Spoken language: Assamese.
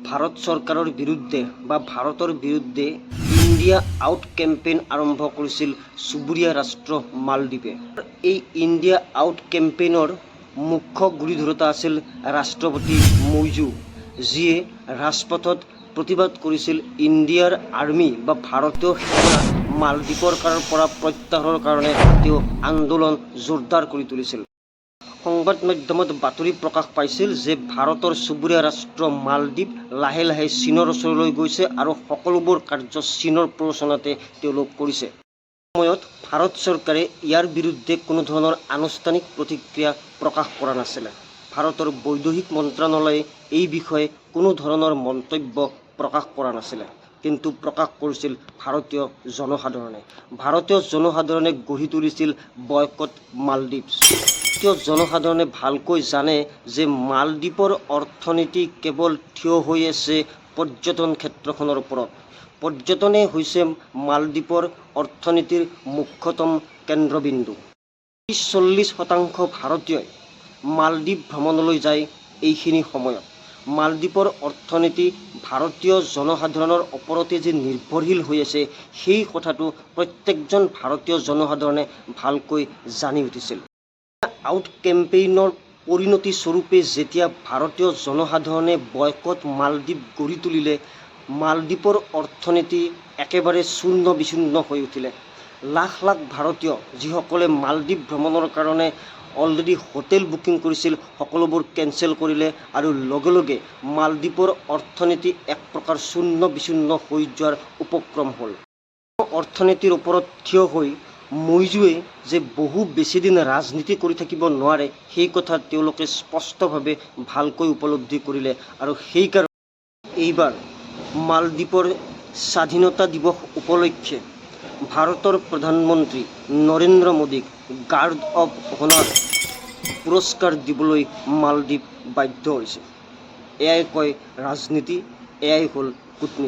ভাৰত চৰকাৰৰ বিৰুদ্ধে বা ভাৰতৰ বিৰুদ্ধে ইণ্ডিয়া আউট কেম্পেইন আৰম্ভ কৰিছিল চুবুৰীয়া ৰাষ্ট্ৰ মালদ্বীপে। এই ইণ্ডিয়া আউট কেম্পেইনৰ মুখ্য গুৰিধৰোঁতা আছিল ৰাষ্ট্ৰপতি মইজু, যিয়ে ৰাজপথত প্ৰতিবাদ কৰিছিল ইণ্ডিয়াৰ আৰ্মি বা ভাৰতীয় সেনা মালদ্বীপৰ পৰা প্ৰত্যাহাৰৰ কাৰণে তেওঁ আন্দোলন জোৰদাৰ কৰি তুলিছিল। সংবাদ মাধ্যমত বাতৰি প্ৰকাশ পাইছিল যে ভাৰতৰ চুবুৰীয়া ৰাষ্ট্ৰ মালদ্বীপ লাহে লাহে চীনৰ ওচৰলৈ গৈছে আৰু সকলোবোৰ কাৰ্য চীনৰ প্ৰৰোচনাতে তেওঁলোক কৰিছে। সময়ত ভাৰত চৰকাৰে ইয়াৰ বিৰুদ্ধে কোনো ধৰণৰ আনুষ্ঠানিক প্ৰতিক্ৰিয়া প্ৰকাশ কৰা নাছিলে। ভাৰতৰ বৈদেশিক মন্ত্ৰালয়ে এই বিষয়ে কোনো ধৰণৰ মন্তব্য প্ৰকাশ কৰা নাছিলে, কিন্তু প্ৰকাশ কৰিছিল ভাৰতীয় জনসাধাৰণে। ভাৰতীয় জনসাধাৰণে গঢ়ি তুলিছিল বয়কট মালদ্বীপছ। ভাৰতীয় জনসাধাৰণে ভালকৈ জানে যে মালদ্বীপৰ অৰ্থনীতি কেৱল থিয় হৈ আছে পৰ্যটন ক্ষেত্ৰখনৰ ওপৰত। পৰ্যটনে হৈছে মালদ্বীপৰ অৰ্থনীতিৰ মুখ্যতম কেন্দ্ৰবিন্দু। 30-40% ভাৰতীয়ই মালদ্বীপ ভ্ৰমণলৈ যায় এইখিনি সময়ত। মালদ্বীপৰ অৰ্থনীতি ভাৰতীয় জনসাধাৰণৰ ওপৰতে যে নিৰ্ভৰশীল হৈ আছে, সেই কথাটো প্ৰত্যেকজন ভাৰতীয় জনসাধাৰণে ভালকৈ জানি উঠিছিল। আউট কেম্পেইনৰ পৰিণতি স্বৰূপে যেতিয়া ভাৰতীয় জনসাধাৰণে বয়কট মালদ্বীপ গঢ়ি তুলিলে, মালদ্বীপৰ অৰ্থনীতি একেবাৰে চূৰ্ণ বিচূৰ্ণ হৈ উঠিলে। লাখ লাখ ভাৰতীয় যিসকলে মালদ্বীপ ভ্ৰমণৰ কাৰণে অলৰেডি হোটেল বুকিং কৰিছিল, সকলোবোৰ কেঞ্চেল কৰিলে আৰু লগে লগে মালদ্বীপৰ অৰ্থনীতি এক প্ৰকাৰ চূৰ্ণ বিচূৰ্ণ হৈ যোৱাৰ উপক্ৰম হ'ল। অৰ্থনীতিৰ ওপৰত থিয় হৈ মইজুৱে যে বহু বেছিদিন ৰাজনীতি কৰি থাকিব নোৱাৰে, সেই কথা তেওঁলোকে স্পষ্টভাৱে ভালকৈ উপলব্ধি কৰিলে আৰু সেইকাৰণে এইবাৰ মালদ্বীপৰ স্বাধীনতা দিৱস উপলক্ষে ভাৰতৰ প্ৰধানমন্ত্ৰী নৰেন্দ্ৰ মোদীক গাৰ্ড অৱ অনাৰ পুৰস্কাৰ দিবলৈ মালদ্বীপ বাধ্য হৈছে। এয়াই কয় ৰাজনীতি, এয়াই হ'ল কূটনীতি।